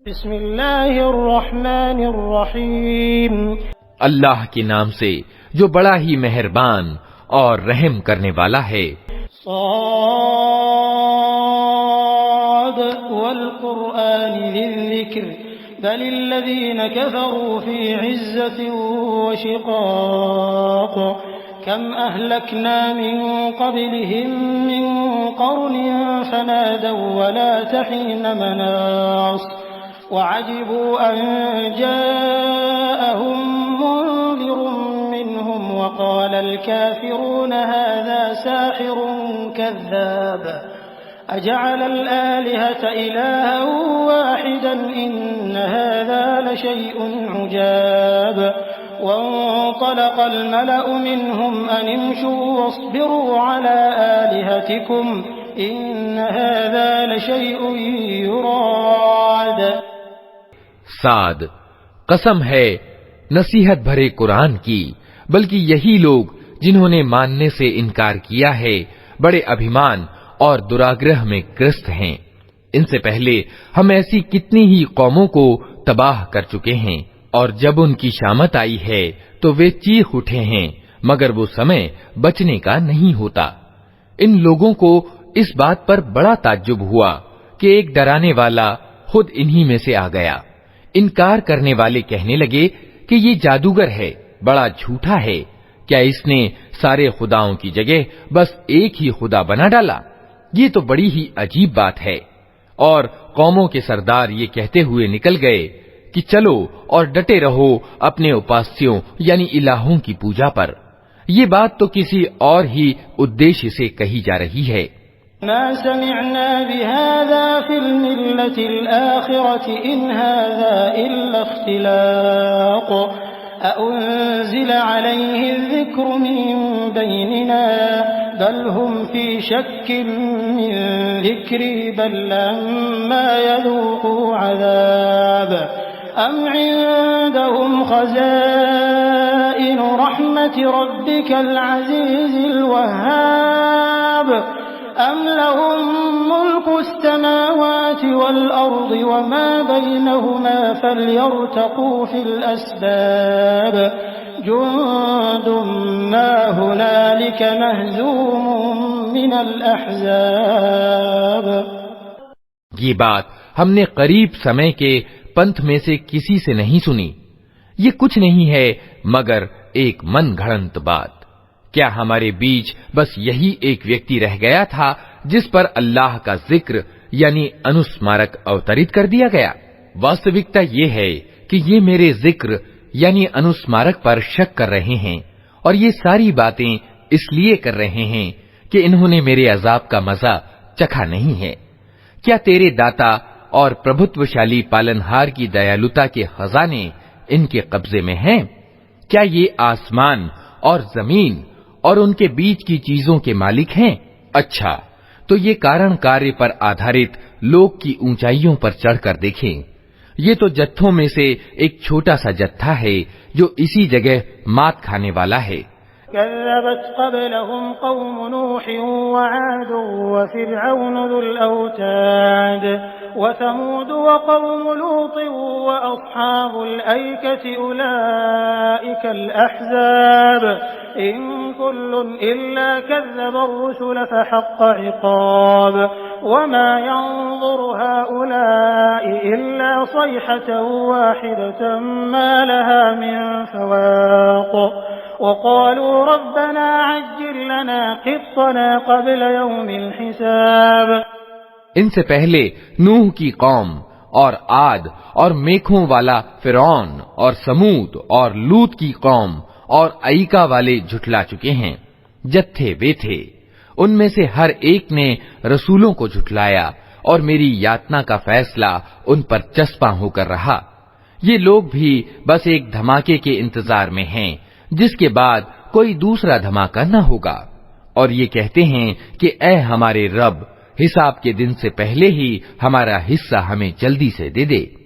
बिस्मिल्लाहिर्रहमानिर्रहीम। अल्लाह के नाम से जो बड़ा ही मेहरबान और रहम करने वाला है। साद वल कुरआनिल ज़िक्र बलिल्लज़ीन कफ़रू फ़ी इज़्ज़तिन व शिक़ाक़ कम अहलकना मिन क़ब्लिहिम मिन क़र्निन फ़नादव वलात हीन मनास वअजिबू अन जाअहुम मुन्ज़िरुम मिनहुम वक़ालल काफ़िरून हाज़ा साहिरुन कज़्ज़ाब अजअलल आलिहत इलाहन वाहिदन इन्न हाज़ा लशैउन उजाब वंतलक़ल मलअु मिनहुम अन इम्शू वस्बिरू अला आलिहतिकुम इन्न हाज़ा लशैउन युराद। साद, कसम है नसीहत भरे कुरान की, बल्कि यही लोग जिन्होंने मानने से इनकार किया है बड़े अभिमान और दुराग्रह में ग्रस्त हैं। इनसे पहले हम ऐसी कितनी ही कौमों को तबाह कर चुके हैं, और जब उनकी शामत आई है तो वे चीख उठे हैं, मगर वो समय बचने का नहीं होता। इन लोगों को इस बात पर बड़ा ताज्जुब हुआ कि एक डराने वाला खुद इन्हीं में से आ गया। इनकार करने वाले कहने लगे कि ये जादूगर है, बड़ा झूठा है। क्या इसने सारे खुदाओं की जगह बस एक ही खुदा बना डाला? ये तो बड़ी ही अजीब बात है। और कौमों के सरदार ये कहते हुए निकल गए कि चलो और डटे रहो अपने उपास्यों यानी इलाहों की पूजा पर। ये बात तो किसी और ही उद्देश्य से कही जा रही है। मा समिअना बिहाज़ा फिल मिल्लतिल आखिरति इन हाज़ा इल्ला इख्तिलाक़ अउन्ज़िल अलैहि ज़िक्रु मिन बैनिना बल हुम फी शक्किन मिन ज़िक्री बल लम्मा यज़ूक़ू अज़ाब अम इन्दहुम ख़ज़ाइनु रहमति रब्बिकल अज़ीज़िल वह्हाब अम लहुम मुल्कुस समावाति वल अर्दि वमा बैनहुमा फल्यर्तक़ू फिल अस्बाब जुन्दुम मा हुनालिक महज़ूमुम मिनल अहज़ाब। ये बात हमने करीब समय के पंथ में से किसी से नहीं सुनी। ये कुछ नहीं है मगर एक मन घड़ंत बात। क्या हमारे बीच बस यही एक व्यक्ति रह गया था जिस पर अल्लाह का जिक्र यानी अनुस्मारक अवतरित कर दिया गया? वास्तविकता ये है कि ये मेरे जिक्र यानी अनुस्मारक पर शक कर रहे हैं, और ये सारी बातें इसलिए कर रहे हैं कि इन्होंने मेरे अजाब का मजा चखा नहीं है। क्या तेरे दाता और प्रभुत्वशाली पालनहार की दयालुता के खजाने इनके कब्जे में हैं? क्या ये आसमान और जमीन और उनके बीच की चीजों के मालिक हैं? अच्छा, तो ये कारण कार्य पर आधारित लोक की ऊंचाइयों पर चढ़कर देखें। ये तो जत्थों में से एक छोटा सा जत्था है जो इसी जगह मात खाने वाला है। कज़्ज़बत क़ब्लहुम क़ौम नूह व आद व फ़िरऔन ज़ुल औताद व समूद व क़ौम लूत व अस्हाबुल ऐकति उलाइकल अहज़ाब इन कुल्लुन इल्ला कज़्ज़बर रुसुल फ़हक़्क़ इक़ाब व मा यंज़ुरु हाउलाइ इल्ला सयहतन वाहिदतन मा लहा मिन फ़वाक़ वक़ालू रब्बना अज्जिल लना क़ित्तना क़ब्ल यौमिल हिसाब। इनसे पहले नूह की कौम और आद और मेखों वाला फिरौन और समूद और लूत की कौम और अईका वाले झुठला चुके हैं। जत्थे वे थे, उनमें से हर एक ने रसूलों को झुठलाया और मेरी यातना का फैसला उन पर चस्पा होकर रहा। ये लोग भी बस एक धमाके के इंतजार में हैं जिसके बाद कोई दूसरा धमाका न होगा, और ये कहते हैं कि ऐ हमारे रब, हिसाब के दिन से पहले ही हमारा हिस्सा हमें जल्दी से दे दे।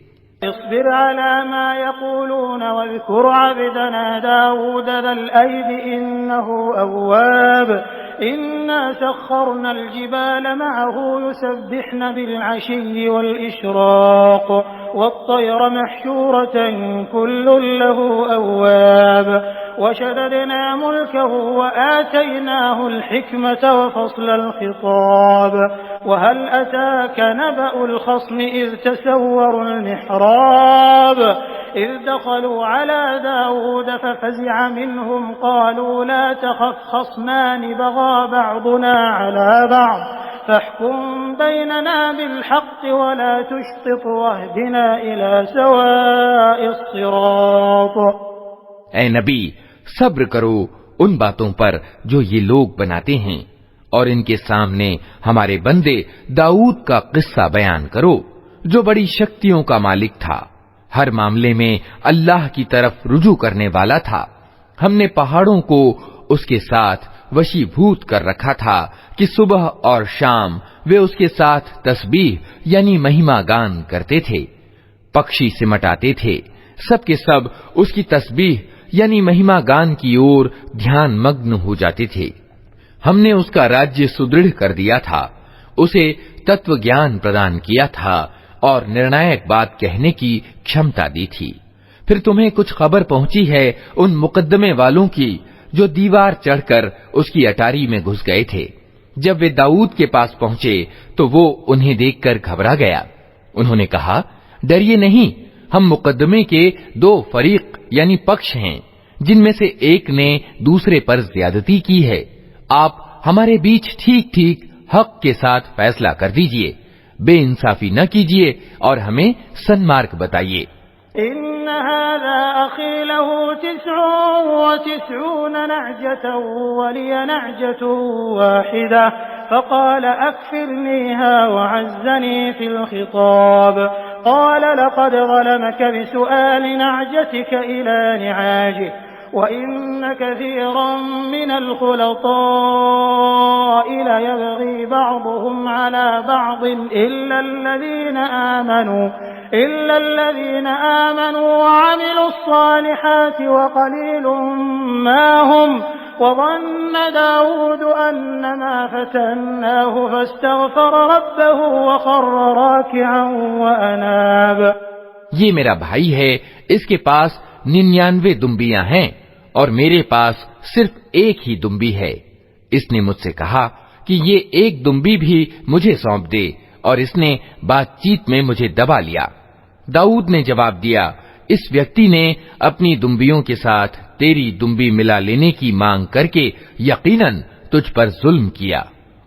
इस्बिर अला मा यक़ूलून वज़्कुर अब्दना दाऊद ज़ल ऐद इन्नहु अव्वाब इन्ना सख्खरनल जिबाल मअहू युसब्बिहन बिलअशी वल-इशराक़ वत-तयर महशूरतन कुल्लुन लहू अव्वाब वशददना मुल्कहू वआतैनाहुल हिकमत वफ़स्लल ख़िताब वहल अताक नबअुल ख़स्म इज़ तसव्वरुल मिहराब इज़ दख़लू अला दाऊद फ़फ़ज़िअ मिन्हुम क़ालू ला तख़फ़ ख़स्मान बग़ा बअदुना अला बअद फ़हकुम बैनना बिलहक़्क़ वला तुशतित वहदिना इला सवाइस सिरात। ऐ नबी, सब्र करो उन बातों पर जो ये लोग बनाते हैं और इनके सामने हमारे बंदे दाऊद का किस्सा बयान करो, जो बड़ी शक्तियों का मालिक था, हर मामले में अल्लाह की तरफ रुजू करने वाला था। हमने पहाड़ों को उसके साथ वशीभूत कर रखा था कि सुबह और शाम वे उसके साथ तस्बीह यानी महिमा गान करते थे, पक्षी सिमट आते थे, सब के सब उसकी तस्बीह यानी महिमा गान की ओर ध्यान मग्न हो जाते थे। हमने उसका राज्य सुदृढ़ कर दिया था, उसे तत्व ज्ञान प्रदान किया था और निर्णायक बात कहने की क्षमता दी थी। फिर तुम्हें कुछ खबर पहुंची है उन मुकद्दमे वालों की जो दीवार चढ़कर उसकी अटारी में घुस गए थे। जब वे दाऊद के पास पहुंचे तो वो उन्हें देखकर घबरा गया। उन्होंने कहा, डरिए नहीं, हम मुकद्दमे के दो फरीक यानी पक्ष हैं, जिनमें से एक ने दूसरे पर ज्यादती की है। आप हमारे बीच ठीक ठीक हक के साथ फैसला कर दीजिए, बेइंसाफी न कीजिए और हमें सन्मार्ग बताइए। इन्न हाज़ा अख़ी लहू तिस्उन व तिस्ऊन नअजतन व लिय नअजतुन वाहिदा फ़क़ाल अक्फ़िरनीहा वअज़्ज़नी फ़िल ख़िताब क़ाल लक़द ज़लमक बिसुआल नअजतिक इला निआजिह व इन्न कसीरन मिनल ख़ुलताइ लयबग़ी बअदुहुम अला बअदिन इल्ला الذين آمنوا وعملوا الصالحات وقليل ما هم وظن داود أنما فتناه فاستغفر ربه وخر راكعا وأناب। ये मेरा भाई है, इसके पास 99 दुम्बियां हैं और मेरे पास सिर्फ एक ही दुम्बी है। इसने मुझसे कहा कि ये एक दुम्बी भी मुझे सौंप दे और इसने बातचीत में मुझे दबा लिया। दाऊद ने जवाब दिया, इस व्यक्ति ने अपनी दुम्बियों के साथ तेरी दुम्बी मिला लेने की मांग करके यकीनन तुझ पर जुल्म किया,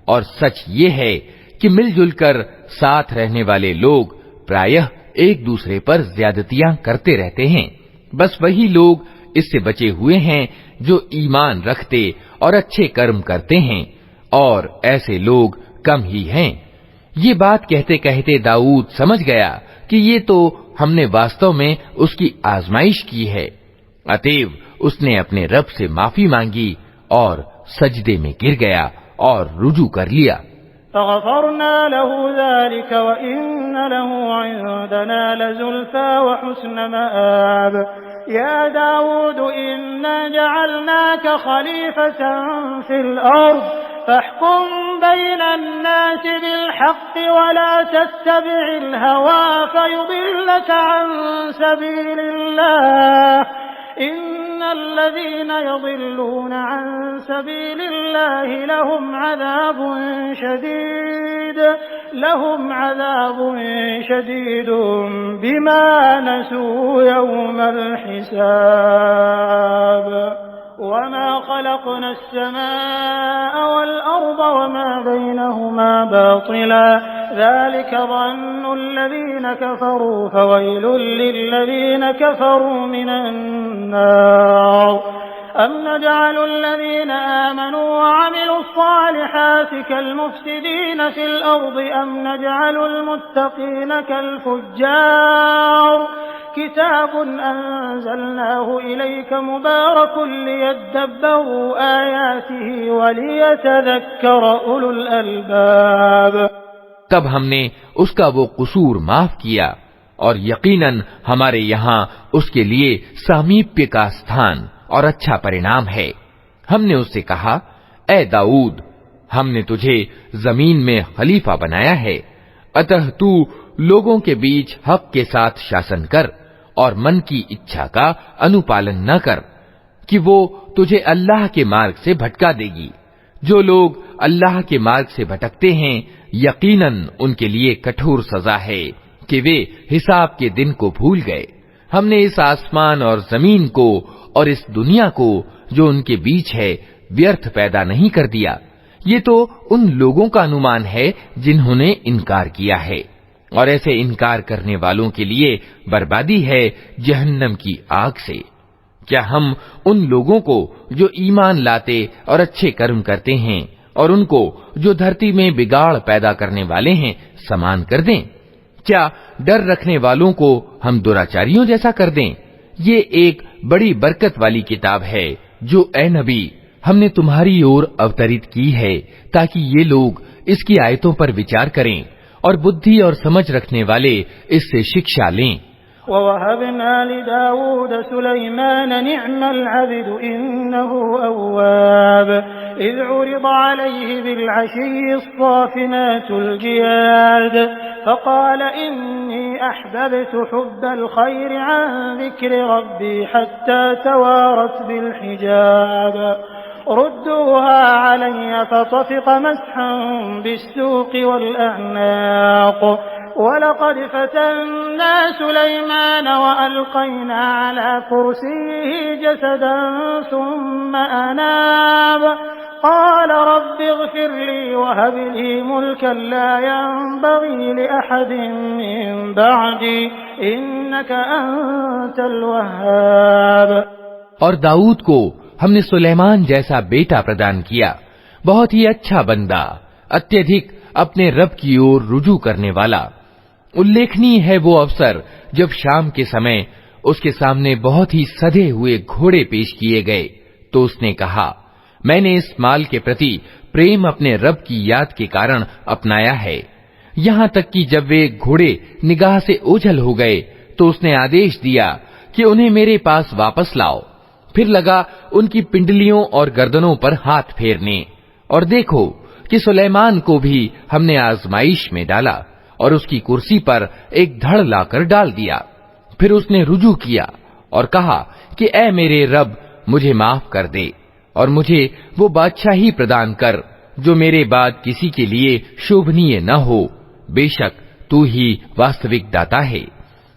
और सच ये है कि मिलजुल कर साथ रहने वाले लोग प्रायः एक दूसरे पर ज्यादतियां करते रहते हैं। बस वही लोग इससे बचे हुए हैं जो ईमान रखते और अच्छे कर्म करते हैं, और ऐसे लोग कम ही हैं। ये बात कहते कहते दाऊद समझ गया कि ये तो हमने वास्तव में उसकी आजमाइश की है। अतएव उसने अपने रब से माफी मांगी और सजदे में गिर गया और रुजू कर लिया। फ़ग़फ़रना लहू ज़ालिक व इन्न लहू इंदना लज़ुल्फ़ा व हुस्न मआब। या दाऊद इन्ना जअलनाका ख़लीफ़तन फ़िल अर्ज़ फ़हकुम बैनन्नास बिलहक़्क़ि व ला तत्तबि'िल हवा फ़युदिल्लका अन सबीलिल्लाह इन्नल लज़ीना यज़िल्लूना अन सबीलिल्लाहि लहुम अज़ाबुन शदीदुन बिमा नसू यौमल हिसाब वमा ख़लक़ना अस्समाअ वल अर्ज़ वमा बैनहुमा बातिला ज़ालिक ज़न्नुल लज़ीना कफ़रू फ़वैलुल लिल्लज़ीना कफ़रू मिनन नार अम नजअलुल लज़ीना आमनू व अमिलुस सालिहाति कल मुफ़्सिदीन फिल अर्ज़ि अम नजअलुल मुत्तक़ीना कल फुज्जार किताबुन अंज़लनाहु इलैका मुबारकुन लियद्दब्बरू आयातिही व लियतज़क्कर उलुल अलबाब। तब हमने उसका वो कसूर माफ किया और यकीनन हमारे यहाँ उसके लिए सामीप्य का स्थान और अच्छा परिणाम है। हमने उससे कहा, ए दाऊद, हमने तुझे जमीन में खलीफा बनाया है, अतः तू लोगों के बीच हक के साथ शासन कर और मन की इच्छा का अनुपालन न कर कि वो तुझे अल्लाह के मार्ग से भटका देगी। जो लोग अल्लाह के मार्ग से भटकते हैं, यकीनन उनके लिए कठोर सजा है कि वे हिसाब के दिन को भूल गए। हमने इस आसमान और जमीन को और इस दुनिया को जो उनके बीच है व्यर्थ पैदा नहीं कर दिया। ये तो उन लोगों का अनुमान है जिन्होंने इनकार किया है, और ऐसे इनकार करने वालों के लिए बर्बादी है जहन्नम की आग से। क्या हम उन लोगों को जो ईमान लाते और अच्छे कर्म करते हैं और उनको जो धरती में बिगाड़ पैदा करने वाले हैं समान कर दें? क्या डर रखने वालों को हम दुराचारियों जैसा कर दें? ये एक बड़ी बरकत वाली किताब है जो ए नबी हमने तुम्हारी ओर अवतरित की है, ताकि ये लोग इसकी आयतों पर विचार करें और बुद्धि और समझ रखने वाले इससे शिक्षा लें। ववहबना लिदाऊद सुलैमान निअमल अब्दु इन्नहु अव्वाब इज़ उरिद अलैहि बिलअशी अस्साफ़िनातुल जियाद फ़क़ाल इन्नी अहबब्तु हुब्बल ख़ैरि अन ज़िक्रि रब्बी हत्ता तवारत बिलहिजाब रुद्दूहा अलय्य फ़तफ़िक़ मस्हन बिस्सूक़ वल्अअनाक़ वलक़द फ़तन्ना सुलैमान वअल्क़ैना अला कुर्सिय्यि जसदन सुम्मा अनाब क़ाल रब्बि इग़फ़िर ली वहब ली मुल्कन ला यंबग़ी लिअहदिन मिन बअदी इन्नका अंतल वह्हाब। और दाऊद को हमने सुलेमान जैसा बेटा प्रदान किया, बहुत ही अच्छा बंदा, अत्यधिक अपने रब की ओर रुजू करने वाला। उल्लेखनीय है वो अवसर जब शाम के समय उसके सामने बहुत ही सधे हुए घोड़े पेश किए गए, तो उसने कहा, मैंने इस माल के प्रति प्रेम अपने रब की याद के कारण अपनाया है। यहाँ तक कि जब वे घोड़े निगाह से ओझल हो गए तो उसने आदेश दिया कि उन्हें मेरे पास वापस लाओ। फिर लगा उनकी पिंडलियों और गर्दनों पर हाथ फेरने, और देखो कि सुलेमान को भी हमने आजमाइश में डाला और उसकी कुर्सी पर एक धड़ लाकर डाल दिया। फिर उसने रुजू किया और कहा कि ऐ मेरे रब, मुझे माफ कर दे और मुझे वो बादशाही प्रदान कर जो मेरे बाद किसी के लिए शोभनीय न हो। बेशक तू ही वास्तविक दाता है।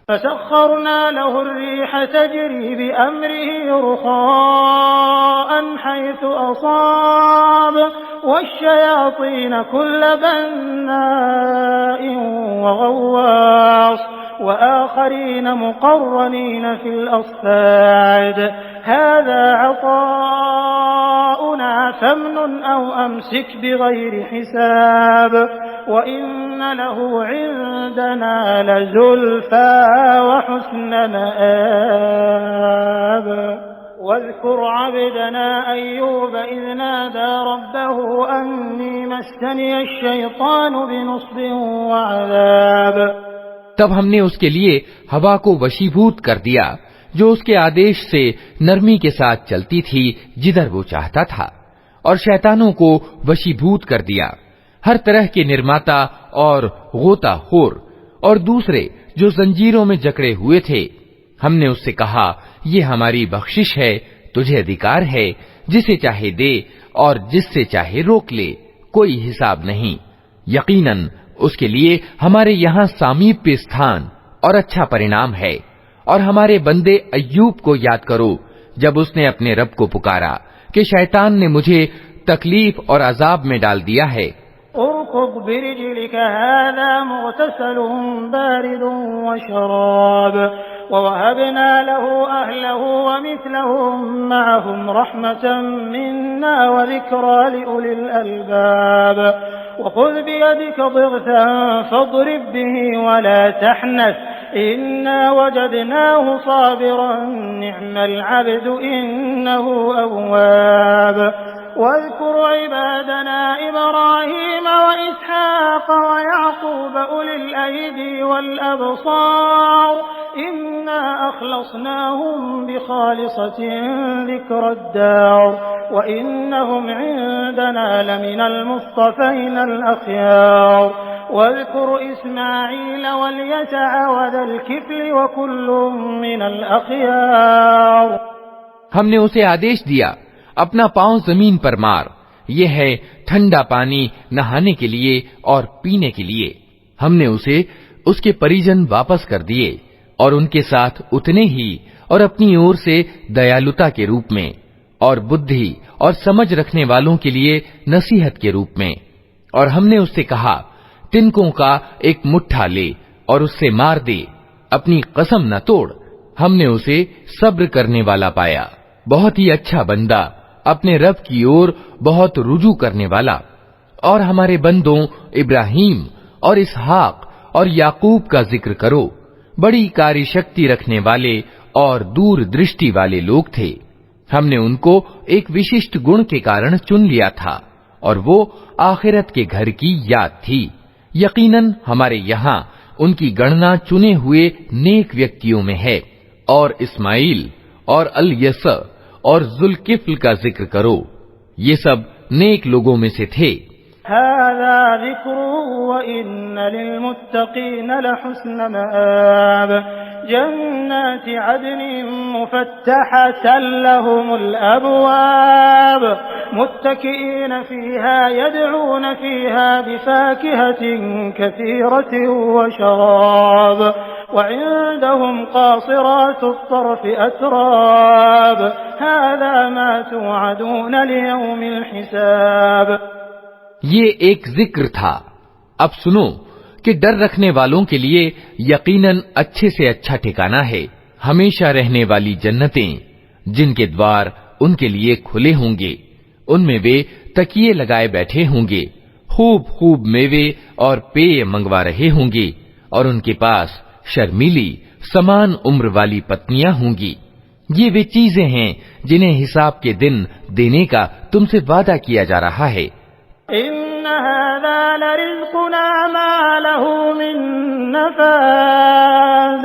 फसख्खरना लहु अर्रीह तजरी बिअम्रिही रुखाअन हैसु असाब वश्शयातीन कुल्ल बन्नाइन वगव्वास वआखरीन मुक़र्रनीन फिल अस्फ़ाद हाज़ा अताउना फमनुन औ अमसिक बिग़ैरि हिसाब वइन्न लहु इंदना लज़ुल्फ़ा वहुस्न मआब वज़्कुर अब्दना अय्यूब इज़ नादा रब्बहु अन्नी मस्सनिय अश्शैतानु बिनुस्बिन वअज़ाब। तब हमने उसके लिए हवा को वशीभूत कर दिया, जो उसके आदेश से नरमी के साथ चलती थी जिधर वो चाहता था, और शैतानों को वशीभूत कर दिया, हर तरह के निर्माता और गोताखोर और दूसरे जो जंजीरों में जकड़े हुए थे। हमने उससे कहा, ये हमारी बख्शिश है, तुझे अधिकार है जिसे चाहे दे और जिससे चाहे रोक ले, कोई हिसाब नहीं। यकीनन उसके लिए हमारे यहाँ सामीप्य स्थान और अच्छा परिणाम है। और हमारे बंदे अय्यूब को याद करो, जब उसने अपने रब को पुकारा कि शैतान ने मुझे तकलीफ और अजाब में डाल दिया है। उरकुब बिरिजलिक हाज़ा मुग़तसलुन बारिदुन वशराब ववहबना लहु अहलहु वमिस्लहुम मअहुम रहमतन मिन्ना वज़िक्रा लिउलिल अलबाब वख़ुज़ बियदिक ज़िग़्फ़न फ़ाضरिब बिही वला तहनस इन्ना वजदनाहु साबिरन निअमल अब्दु इन्नहु अव्वाब वज़्कुर इबादना इब्राहीम वइस्हाक़ वयाक़ूब उलिल अयदी वल अबसार इन्ना अख़लसनाहुम बिखालिसतिन ज़िक्रद्दार वइन्नहुम इंदना लमिनल मुस्तफ़ीनल अख़यार वज़्कुर इस्माईल वल्यसअ वज़ल किफ़्ल वकुल्लुम मिनल अख़यार। हमने उसे आदेश दिया, अपना पांव जमीन पर मार, ये है ठंडा पानी नहाने के लिए और पीने के लिए। हमने उसे उसके परिजन वापस कर दिए और उनके साथ उतने ही और अपनी ओर से दयालुता के रूप में और बुद्धि और समझ रखने वालों के लिए नसीहत के रूप में। और हमने उससे कहा, तिनकों का एक मुट्ठा ले और उससे मार दे, अपनी कसम न तोड़। हमने उसे सब्र करने वाला पाया, बहुत ही अच्छा बंदा, अपने रब की ओर बहुत रुजू करने वाला। और हमारे बंदों इब्राहीम और इसहाक और याकूब का जिक्र करो, बड़ी कारी शक्ति रखने वाले और दूर दृष्टि वाले लोग थे। हमने उनको एक विशिष्ट गुण के कारण चुन लिया था और वो आखिरत के घर की याद थी। यकीनन हमारे यहाँ उनकी गणना चुने हुए नेक व्यक्तियों में है। और इस्माइल और अल-यस और जुल्किफ्ल का जिक्र करो, ये सब नेक लोगों में से थे। हाज़ा ज़िक्रुन व इन्न लिलमुत्तक़ीन लहुस्न मआब जन्नाति अदनिन मुफ़त्तहतन लहुमुल अबवाब मुत्तकिईन फ़ीहा यदऊन फ़ीहा बिफ़ाकिहतिन कसीरतिन व शराब वइंदहुम क़ासिरातुत तर्फ़ अतराब हाज़ा मा तुअदून लियौमिल हिसाब। ये एक जिक्र था। अब सुनो कि डर रखने वालों के लिए यकीनन अच्छे से अच्छा ठिकाना है, हमेशा रहने वाली जन्नतें जिनके द्वार उनके लिए खुले होंगे, उनमें वे तकिए लगाए बैठे होंगे, खूब खूब मेवे और पेय मंगवा रहे होंगे और उनके पास शर्मीली समान उम्र वाली पत्नियां होंगी। ये वे चीजें हैं जिन्हें हिसाब के दिन देने का तुमसे वादा किया जा रहा है। इन्न हाज़ा लरिज़्क़ुना मा लहू मिन नफ़ाद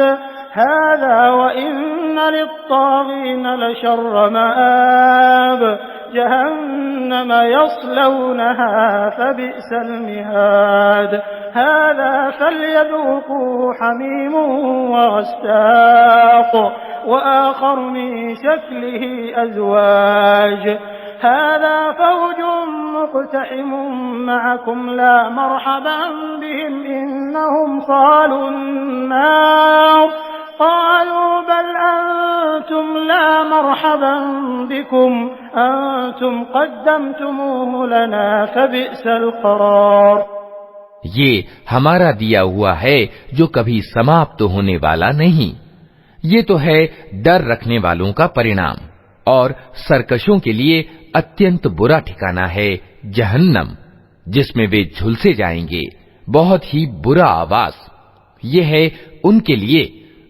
हाज़ा व इन्न लित्ताग़ीन लशर्र मआब जहन्नम यस्लौनहा फबिअसल मिहाद हाज़ा फल्यज़ूक़ूहु हमीमुन व गस्साक़ व आख़र मिन शक्लिही अज़वाज हाज़ा फ़ौजुन मुक़तहिमुन मअकुम ला मरहबन बिहिम इन्नहुम क़ालून नार क़ालू बल अंतुम ला मरहबन बिकुम अंतुम क़द्दमतुमूहु लना फ़बिअसल क़रार। ये हमारा दिया हुआ है जो कभी समाप्त होने वाला नहीं। ये तो है डर रखने वालों का परिणाम, और सरकशों के लिए अत्यंत बुरा ठिकाना है जहन्नम, जिसमें वे झुलसे जाएंगे, बहुत ही बुरा आवास। ये है उनके लिए,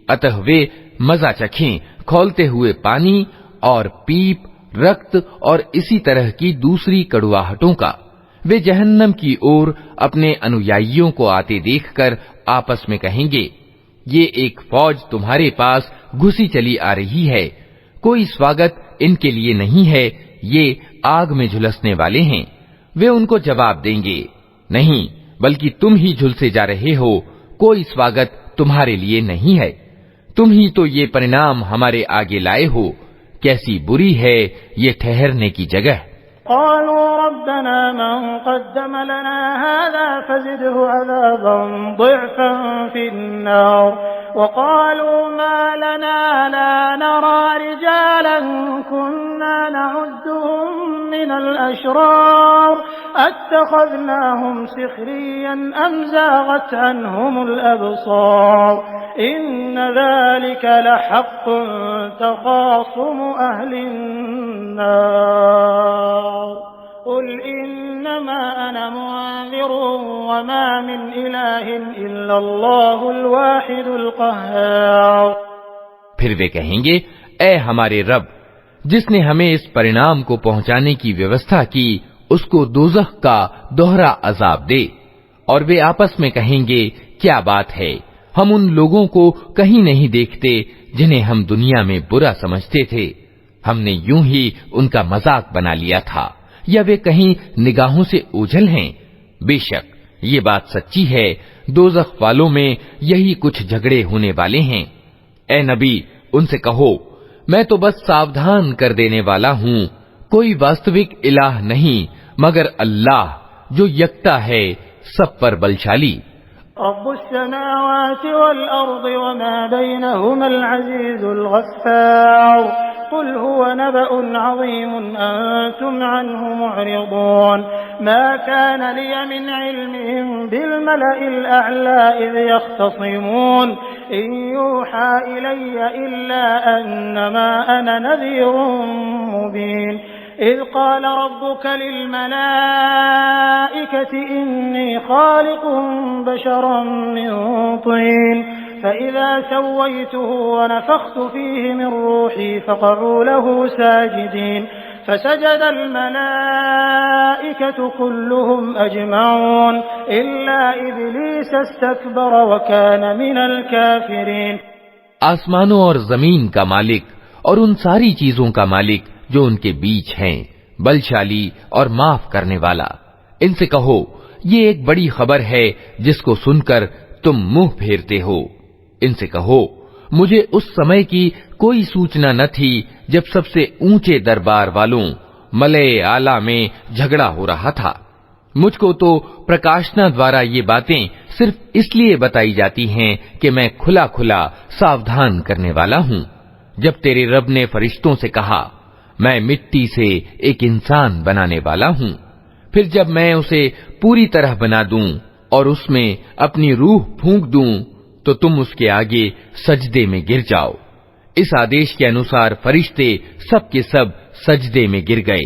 अतः वे मजा चखें खौलते हुए पानी और पीप, रक्त और इसी तरह की दूसरी कड़ुआहटों का। वे जहन्नम की ओर अपने अनुयायियों को आते देखकर आपस में कहेंगे, ये एक फौज तुम्हारे पास घुसी चली आ रही है, कोई स्वागत इनके लिए नहीं है, ये आग में झुलसने वाले हैं। वे उनको जवाब देंगे, नहीं, बल्कि तुम ही झुलसे जा रहे हो, कोई स्वागत तुम्हारे लिए नहीं है, तुम ही तो ये परिणाम हमारे आगे लाए हो। कैसी बुरी है ये ठहरने की जगह। क़ालू रब्बना मन क़द्दम लना हाज़ा फ़ज़िदहु अज़ाबन ज़िअफ़न फ़िन्नार वक़ालू मा लना ला नरा रिजालन कुन्ना नउद्दुहुम मिनल अशरार अत्तख़ज़नाहुम सिख़रिय्यन अम ज़ाग़त अन्हुमुल अबसार इन्न ज़ालिका लहक़्क़ुन तख़ासुमु अहलिन नार क़ुल इन्नमा अना मुन्ज़िरुन वमा मिन इलाहिन इल्लल्लाहुल वाहिदुल क़ह्हार। फिर वे कहेंगे, ऐ हमारे रब, जिसने हमें इस परिणाम को पहुंचाने की व्यवस्था की, उसको दोज़ख का दोहरा अजाब दे। और वे आपस में कहेंगे, क्या बात है, हम उन लोगों को कहीं नहीं देखते जिन्हें हम दुनिया में बुरा समझते थे। हमने यूं ही उनका मजाक बना लिया था, या वे कहीं निगाहों से ओझल हैं। बेशक ये बात सच्ची है, दोज़ख वालों में यही कुछ झगड़े होने वाले हैं। ए नबी, उनसे कहो, मैं तो बस सावधान कर देने वाला हूँ, कोई वास्तविक इलाह नहीं मगर अल्लाह, जो यकता है, सब पर बलशाली। रब्बुस्समावाति वल अर्दि वमा बैनहुमल अज़ीज़ुल गफ़्फ़ार क़ुल हुवा नबअुन अज़ीमुन अंतुम अन्हु मुअरिदून मा कान लिय मिन इल्मिहिम बिल मलइल अअला इज़ यख़्तसिमून इन यूहा इलय्य इल्ला अन्नमा अना नज़ीरुम मुबीन इज़ क़ाल रब्बुका लिल मलाइकति इन्नी ख़ालिक़ुन बशरन मिन तीन फ़इज़ा सव्वय्तुहु वनफ़ख़्तु फ़ीहि मिन रूही फ़क़अू लहू साजिदीन फ़सजदल मलाइकतु कुल्लुहुम अजमऊन इल्ला इब्लीस इस्तकबर वकान मिनल काफ़िरीन। आसमानों और जमीन का मालिक और उन सारी चीजों का मालिक जो उनके बीच हैं, बलशाली और माफ करने वाला। इनसे कहो, ये एक बड़ी खबर है जिसको सुनकर तुम मुंह फेरते हो। इनसे कहो, मुझे उस समय की कोई सूचना न थी जब सबसे ऊंचे दरबार वालों मलए आला में झगड़ा हो रहा था। मुझको तो प्रकाशना द्वारा ये बातें सिर्फ इसलिए बताई जाती हैं कि मैं खुला खुला सावधान करने वाला हूँ। जब तेरे रब ने फरिश्तों से कहा, मैं मिट्टी से एक इंसान बनाने वाला हूँ, फिर जब मैं उसे पूरी तरह बना दूं और उसमें अपनी रूह फूंक दूं, तो तुम उसके आगे सजदे में गिर जाओ। इस आदेश के अनुसार फरिश्ते सब के सब सजदे में गिर गए,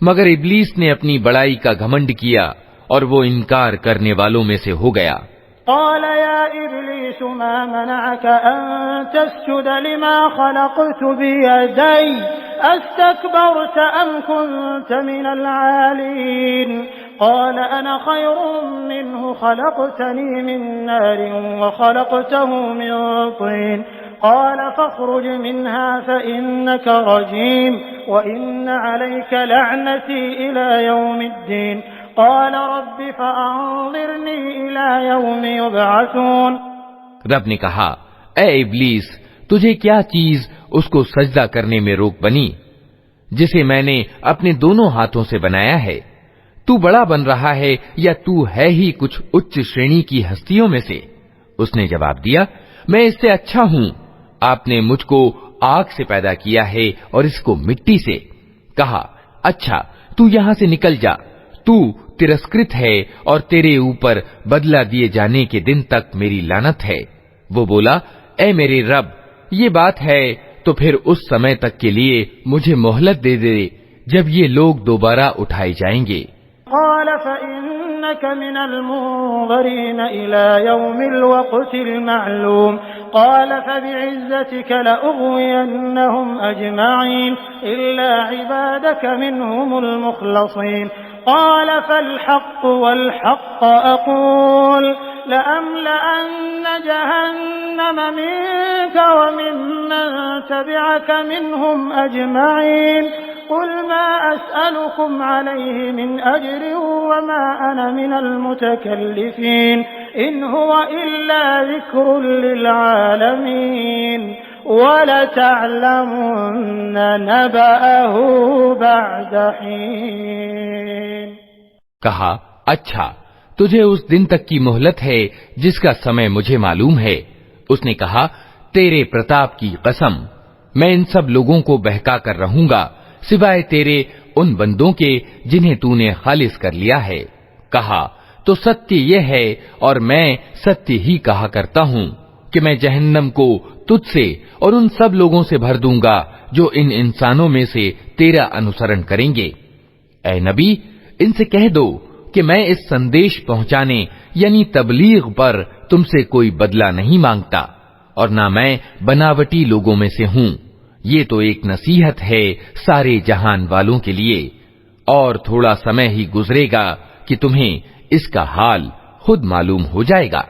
मगर इब्लीस ने अपनी बड़ाई का घमंड किया और वो इनकार करने वालों में से हो गया। क़ाल या इब्लीस मा मनअक अन तस्जुद लिमा ख़लक़तु बियदै अस्तकबरत अम कुन्त मिनल आलीन क़ाल अना ख़ैरुम मिन्हु ख़लक़तनी मिन नारिन व ख़लक़तहु मिन तीन क़ाल फ़ख़्रुज मिन्हा फ़इन्नक रजीम व इन्न अलैक लअनती इला यौमिद्दीन क़ाल रब्बि फ़अन्ज़िरनी इला यौमि युबअसून। रब ने कहा, ए इब्लीस, तुझे क्या चीज उसको सजदा करने में रोक बनी जिसे मैंने अपने दोनों हाथों से बनाया है? तू बड़ा बन रहा है या तू है ही कुछ उच्च श्रेणी की हस्तियों में से? उसने जवाब दिया, मैं इससे अच्छा हूँ। आपने मुझको आग से पैदा किया है और इसको मिट्टी से। कहा, अच्छा, तू यहां से निकल जा, तू तिरस्कृत है और तेरे ऊपर बदला दिए जाने के दिन तक मेरी लानत है। वो बोला, ए मेरे रब, ये बात है तो फिर उस समय तक के लिए मुझे मोहलत दे दे जब ये लोग दोबारा उठाए जाएंगे। क़ाल फ़इन्नक मिनल मुन्ज़रीन इला यौमिल वक़्तिल मअलूम क़ाल फ़बिइज़्ज़तिक लअग़वियन्नहुम अजमईन इल्ला इबादक मिनहुमुल मुख़लसीन क़ाल फ़ल हक़्क़ु अक़ूल लअम्लअन्न जहन्नम मिन्क व मिम्मन तबिअक मिनहुम अजमईन क़ुल मा अस्अलुकुम अलैहि मिन अज्रिन व मा अना मिनल मुतकल्लिफ़ीन इन हुवा इल्ला ज़िक्रुन लिल आलमीन वलतअलमुन्न नबअहु बअद हीन। कहा, अच्छा, तुझे उस दिन तक की मोहलत है जिसका समय मुझे मालूम है। उसने कहा, तेरे प्रताप की कसम, मैं इन सब लोगों को बहका कर रहूंगा सिवाय तेरे उन बंदों के जिन्हें तूने खालिस कर लिया है। कहा, तो सत्य यह है और मैं सत्य ही कहा करता हूँ कि मैं जहन्नम को तुझसे और उन सब लोगों से भर दूंगा जो इन इंसानों में से तेरा अनुसरण करेंगे। ए नबी, इनसे कह दो कि मैं इस संदेश पहुंचाने यानी तबलीग पर तुमसे कोई बदला नहीं मांगता और ना मैं बनावटी लोगों में से हूँ। ये तो एक नसीहत है सारे जहान वालों के लिए, और थोड़ा समय ही गुजरेगा कि तुम्हें इसका हाल खुद मालूम हो जाएगा।